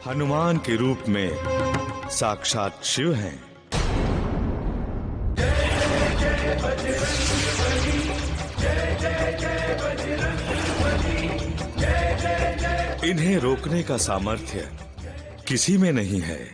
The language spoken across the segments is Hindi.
हनुमान के रूप में साक्षात शिव हैं। इन्हें रोकने का सामर्थ्य किसी में नहीं है।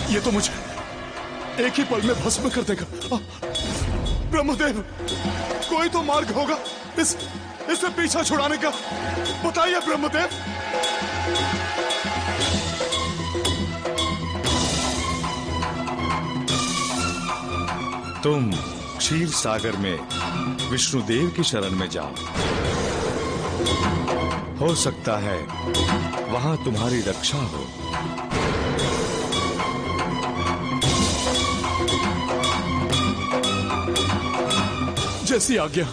ये तो मुझे एक ही पल में भस्म कर देगा। ब्रह्मदेव, कोई तो मार्ग होगा इससे पीछा छुड़ाने का। बताइए ब्रह्मदेव। तुम क्षीर सागर में विष्णुदेव की शरण में जाओ। हो सकता है वहां तुम्हारी रक्षा हो। जैसी आज्ञा।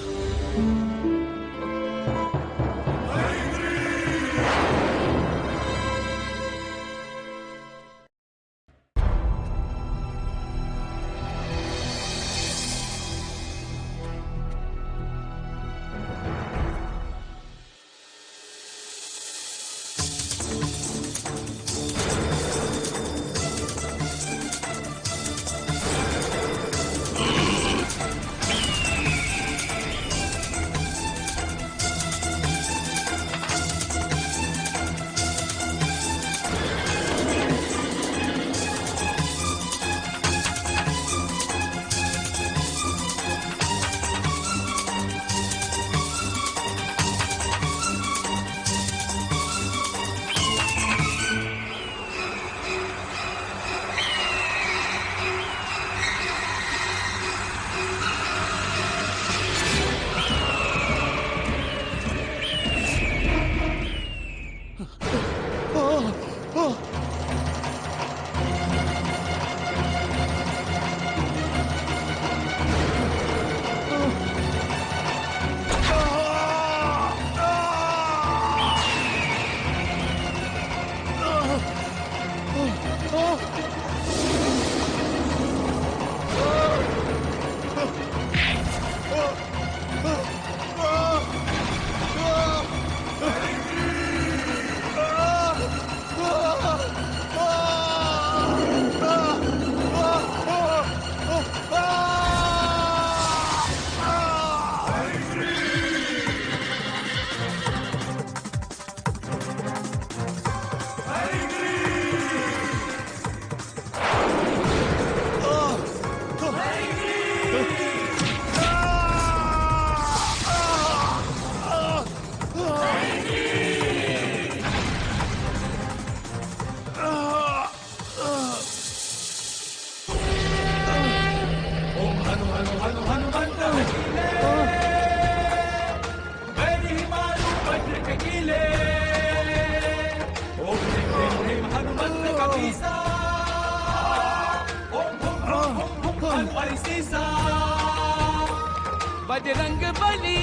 बजरंग बली,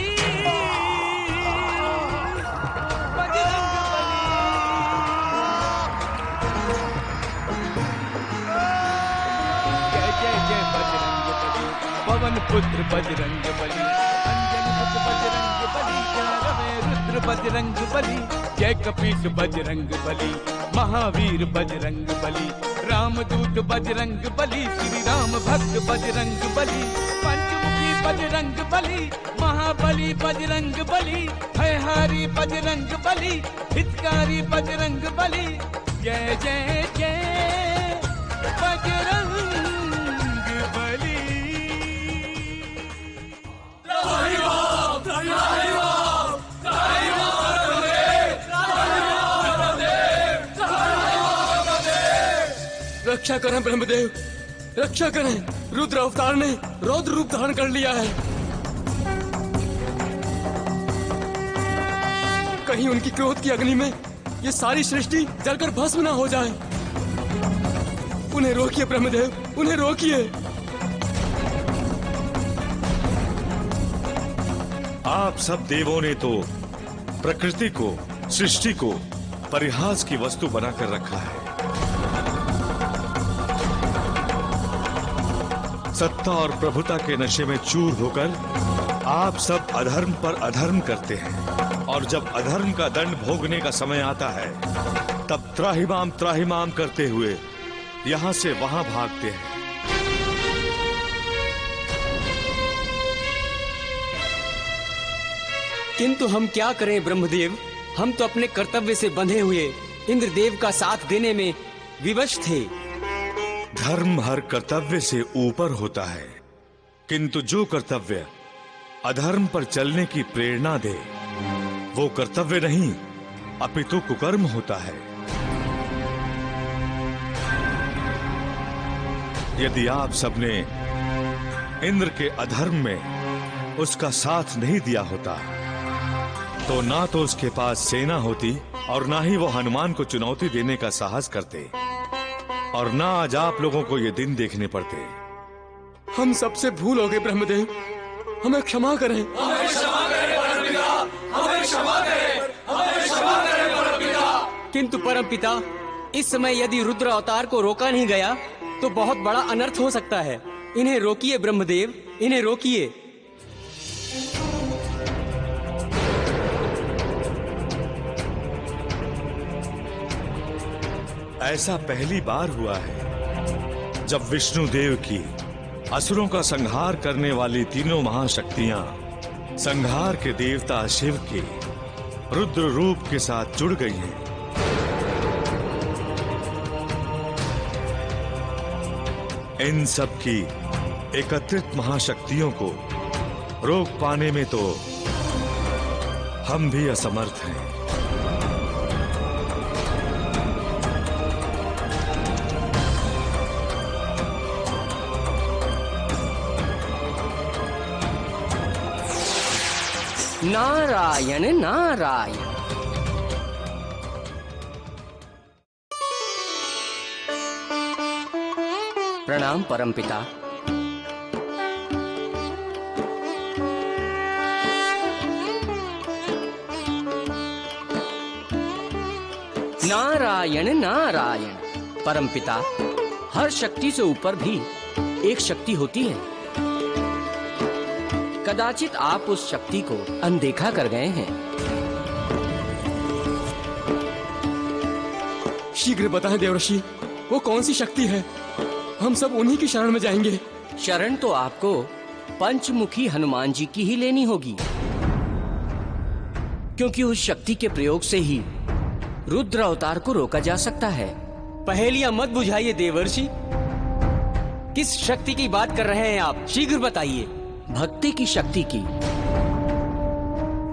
बजरंग बली। जय जय जय बजरंग बली, पवन पुत्र बजरंग बली, अंजन पुत्र बजरंग बली, रवे रुद्र बजरंग बली, जय कपीस बजरंग बली, महावीर बजरंग बली, रामदूत बजरंग बली, श्री राम भक्त बजरंग बली, पंचमुखी बजरंग बली, महाबली बजरंग बली, हयहारी बजरंग बली, हितकारी बजरंग बली। जय जय जय बजरंग बली। रक्षा करें ब्रह्मदेव, रक्षा करें। रुद्र अवतार ने रौद्र रूप धारण कर लिया है। कहीं उनकी क्रोध की अग्नि में ये सारी सृष्टि जलकर भस्म ना हो जाए। उन्हें रोकिए ब्रह्मदेव, उन्हें रोकिए। आप सब देवों ने तो प्रकृति को, सृष्टि को परिहास की वस्तु बनाकर रखा है। सत्ता और प्रभुता के नशे में चूर होकर आप सब अधर्म पर अधर्म करते हैं, और जब अधर्म का दंड भोगने का समय आता है तब त्राहिमाम त्राहिमाम करते हुए यहां से वहां भागते हैं। किंतु हम क्या करें ब्रह्मदेव, हम तो अपने कर्तव्य से बंधे हुए इंद्रदेव का साथ देने में विवश थे। धर्म हर कर्तव्य से ऊपर होता है, किंतु जो कर्तव्य अधर्म पर चलने की प्रेरणा दे वो कर्तव्य नहीं अपितु कुकर्म होता है। यदि आप सबने इंद्र के अधर्म में उसका साथ नहीं दिया होता तो ना तो उसके पास सेना होती और ना ही वो हनुमान को चुनौती देने का साहस करते, और ना आज आप लोगों को ये दिन देखने पड़ते। हम सबसे भूल हो गए ब्रह्मदेव, हमें क्षमा करें। हमें क्षमा करें परमपिता, हमें क्षमा करें, हमें क्षमा करें परमपिता। किंतु परमपिता, इस समय यदि रुद्र अवतार को रोका नहीं गया तो बहुत बड़ा अनर्थ हो सकता है। इन्हें रोकिए ब्रह्मदेव, इन्हें रोकिए। ऐसा पहली बार हुआ है जब विष्णु देव की असुरों का संहार करने वाली तीनों महाशक्तियां संहार के देवता शिव के रुद्र रूप के साथ जुड़ गई हैं। इन सब की एकत्रित महाशक्तियों को रोक पाने में तो हम भी असमर्थ हैं। नारायण नारायण। प्रणाम परमपिता। नारायण नारायण। परमपिता, हर शक्ति से ऊपर भी एक शक्ति होती है। कदाचित आप उस शक्ति को अनदेखा कर गए हैं। शीघ्र बताएं देवर्षि, वो कौन सी शक्ति है? हम सब उन्हीं की शरण में जाएंगे। शरण तो आपको पंचमुखी हनुमान जी की ही लेनी होगी, क्योंकि उस शक्ति के प्रयोग से ही रुद्र अवतार को रोका जा सकता है। पहेलियां मत बुझाइए देवर्षि। किस शक्ति की बात कर रहे हैं आप? शीघ्र बताइए। भक्ति की शक्ति की।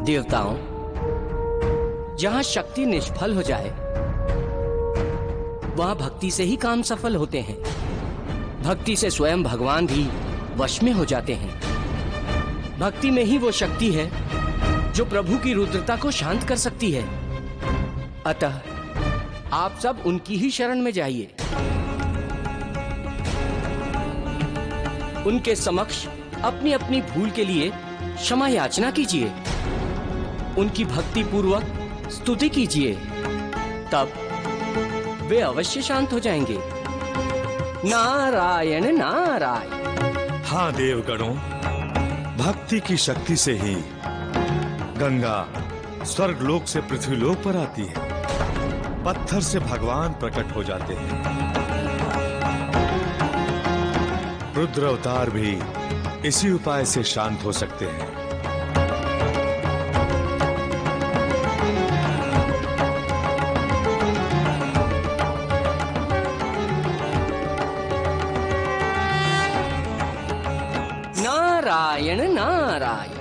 देवताओं, जहां शक्ति निष्फल हो जाए वहां भक्ति से ही काम सफल होते हैं। भक्ति से स्वयं भगवान भी वश में हो जाते हैं। भक्ति में ही वो शक्ति है जो प्रभु की रुद्रता को शांत कर सकती है। अतः आप सब उनकी ही शरण में जाइए। उनके समक्ष अपनी अपनी भूल के लिए क्षमा याचना कीजिए, उनकी भक्ति पूर्वक स्तुति कीजिए, तब वे अवश्य शांत हो जाएंगे। नारायण नारायण। हाँ देवगणों, भक्ति की शक्ति से ही गंगा स्वर्गलोक से पृथ्वीलोक पर आती है। पत्थर से भगवान प्रकट हो जाते हैं। रुद्र अवतार भी इसी उपाय से शांत हो सकते हैं। नारायण नारायण।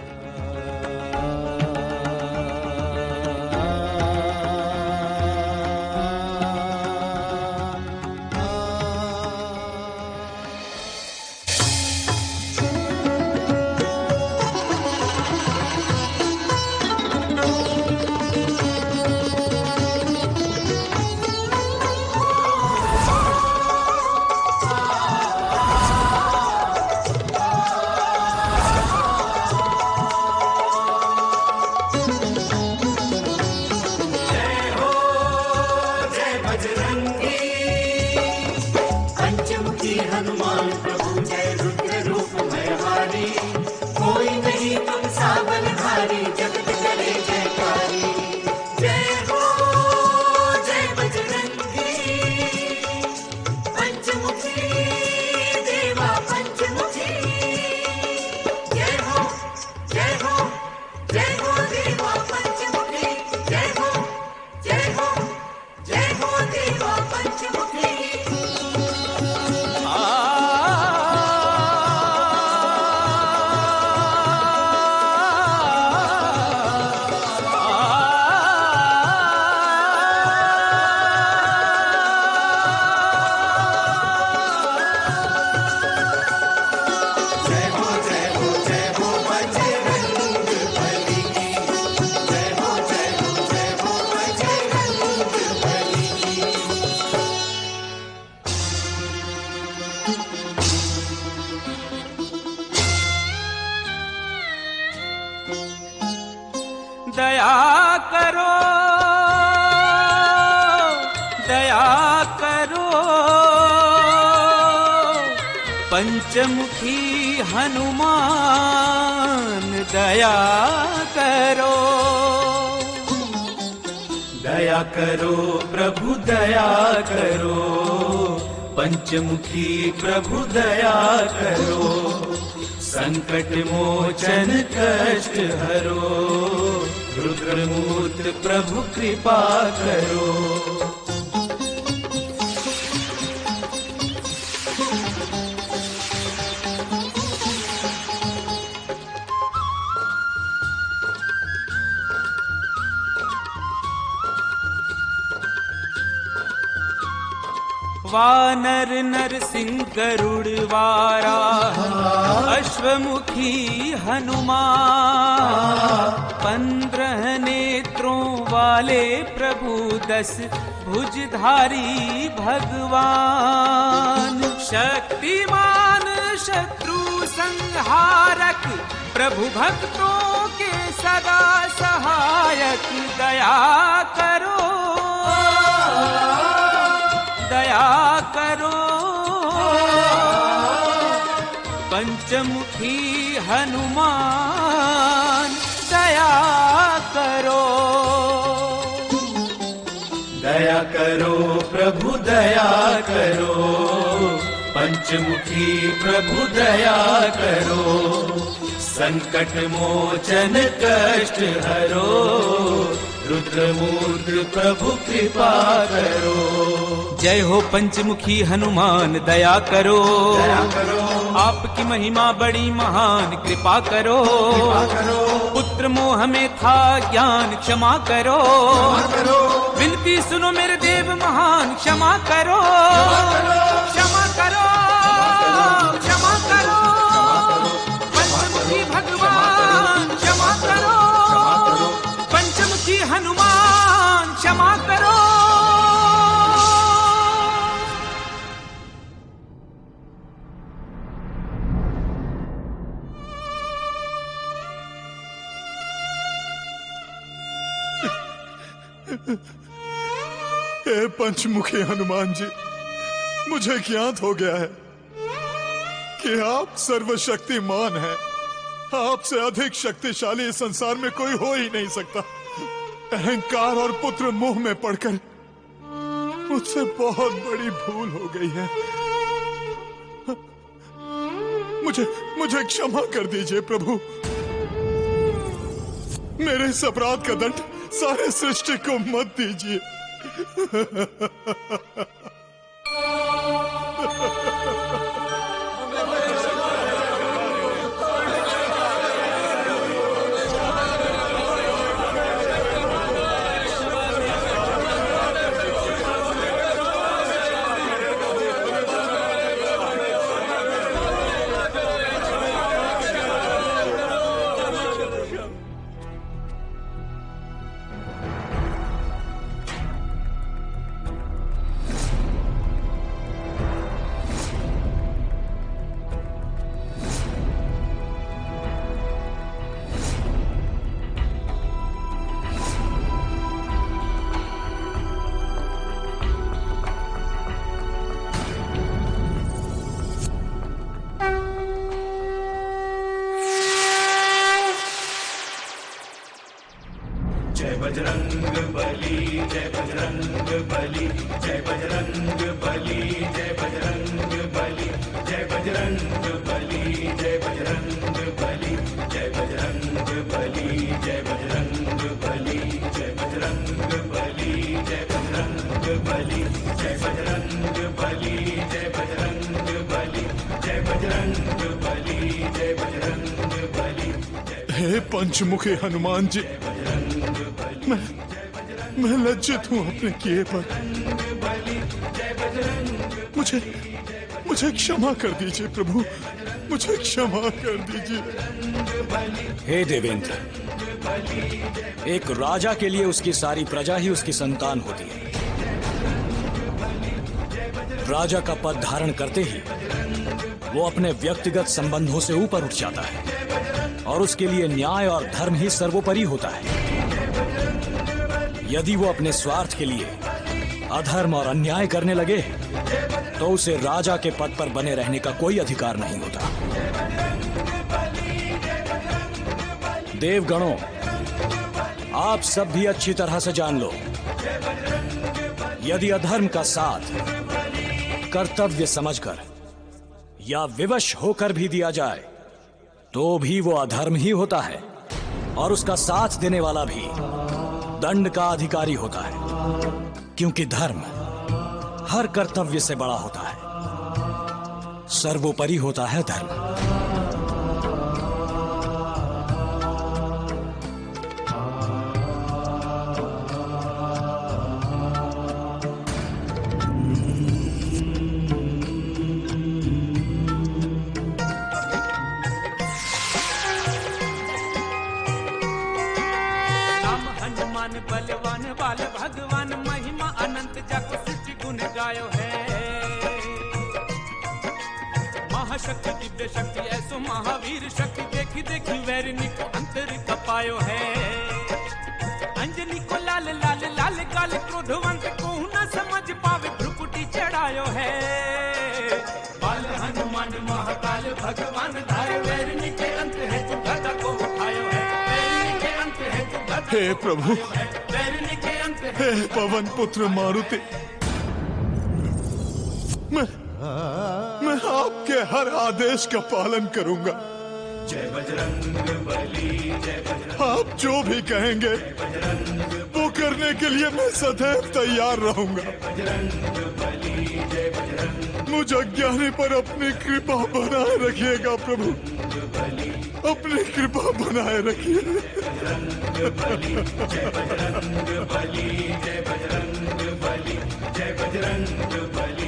दया करो, दया करो, पंचमुखी हनुमान दया करो। दया करो प्रभु दया करो, पंचमुखी प्रभु दया करो, संकट मोचन कष्ट हरो, रुद्रमूर्ति प्रभु कृपा करो। वानर नरसिंह गरुड़ वाराह, अश्वमुखी हनुमान, 15 नेत्रों वाले प्रभु 10 भुजधारी भगवान, शक्तिमान शत्रु संहारक, प्रभु भक्तों के सदा सहायक। दया करो, दया करो, पंचमुखी हनुमान दया करो। दया करो प्रभु दया करो, पंचमुखी प्रभु दया करो, संकट मोचन कष्ट हरो, रुद्रमूर्ति प्रभु कृपा करो। जय हो पंचमुखी हनुमान दया करो, दया करो, आपकी महिमा बड़ी महान कृपा करो, कृपा करो। पुत्र मोह में था ज्ञान क्षमा करो, विनती सुनो मेरे देव महान क्षमा करो, क्षमा करो, क्षमा करो, पंचमुखी भगवान क्षमा करो, पंचमुखी हनुमान क्षमा करो। हे पंचमुखी हनुमान जी, मुझे ज्ञात हो गया है कि आप सर्वशक्तिमान हैं। आपसे अधिक शक्तिशाली इस संसार में कोई हो ही नहीं सकता। अहंकार और पुत्र मोह में पड़कर मुझसे बहुत बड़ी भूल हो गई है। मुझे क्षमा कर दीजिए प्रभु। मेरे इस अपराध का दंड सारे सृष्टि को मत दीजिए। बजरंग बली, जय बजरंग बली, जय बजरंग बली, जय बजरंग बली, जय बजरंग बली, जय बजरंग बली, जय बजरंग बली, जय बजरंग बली, जय बजरंग बली, जय बजरंग बली, जय बजरंग बली, जय बजरंग बली, जय बजरंग बली, जय बजरंग बली। हे पंचमुखी हनुमान जी, मैं लज्जित हूँ अपने किए पर। मुझे क्षमा कर दीजिए प्रभु, मुझे क्षमा कर दीजिए। हे देवेंद्र, एक राजा के लिए उसकी सारी प्रजा ही उसकी संतान होती है। राजा का पद धारण करते ही वो अपने व्यक्तिगत संबंधों से ऊपर उठ जाता है और उसके लिए न्याय और धर्म ही सर्वोपरि होता है। यदि वो अपने स्वार्थ के लिए अधर्म और अन्याय करने लगे तो उसे राजा के पद पर बने रहने का कोई अधिकार नहीं होता। देवगणों, आप सब भी अच्छी तरह से जान लो, यदि अधर्म का साथ कर्तव्य समझकर या विवश होकर भी दिया जाए तो भी वो अधर्म ही होता है और उसका साथ देने वाला भी दंड का अधिकारी होता है, क्योंकि धर्म हर कर्तव्य से बड़ा होता है, सर्वोपरि होता है धर्म। बलवान बाल भगवान महिमा अनंत जग सृष्टि गुण गायो है। महाशक्ति दिव्य शक्ति ऐसो महावीर शक्ति देखी देखी वैरिणी को अंतर कपायो है। अंजनी को लाल लाल लाल गाल क्रोधवंत को न समझ पावे भ्रुकुटी चढ़ायो है। बाल हनुमान महाकाल भगवान धारे वैरिणी के अंत है तू गदा को उठायो है। वैरिणी के अंत है तू गदा हे प्रभु, हे पवन पुत्र मारुति, मैं आपके हर आदेश का पालन करूंगा। जय बजरंग बली, जय बजरंग। आप जो भी कहेंगे वो करने के लिए मैं सदैव तैयार रहूंगा। बजरंग बली, जय बजरंग। मुझ अज्ञानी पर अपनी कृपा बनाए रखिएगा प्रभु, अपनी कृपा बनाए रखिए। बजरंग बली, जय बजरंग बली, जय बजरंग बली, जय बजरंग बली।